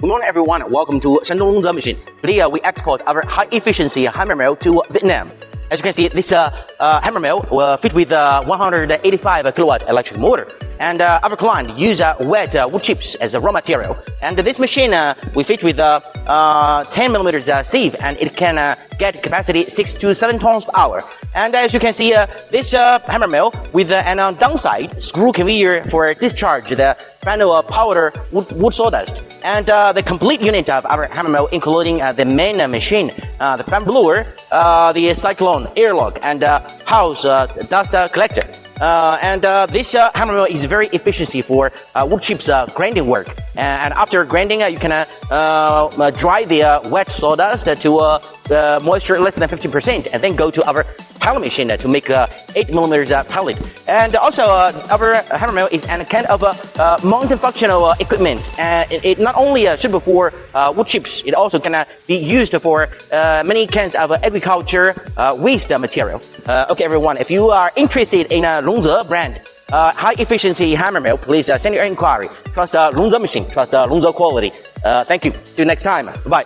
Good morning, everyone. Welcome to Shandong Longze machine. Today, we export our high-efficiency hammer mill to Vietnam. As you can see, this hammer mill will fit with 185 kilowatt electric motor. And our client use wet wood chips as a raw material. And this machine we fit with 10 millimeters sieve, and it can get capacity 6 to 7 tons per hour. And as you can see, this hammer mill with an downside screw conveyor for discharge the final powder wood sawdust. And the complete unit of our hammer mill, including the main machine, the fan blower, the cyclone airlock, and house dust collector. This hammer mill is very efficient for wood chips grinding work. And after grinding, you can dry the wet sawdust to moisture less than 15%, and then go to our pellet machine to make 8 millimeters pellet. And also, our hammer mill is a kind of multifunctional equipment. It not only suitable for wood chips, it also can be used for many kinds of agriculture waste material. Okay, everyone, if you are interested in a Longze brand, high efficiency hammer mill, please send your inquiry. Trust Longze machine, trust Longze quality. Thank you. See you next time. Bye.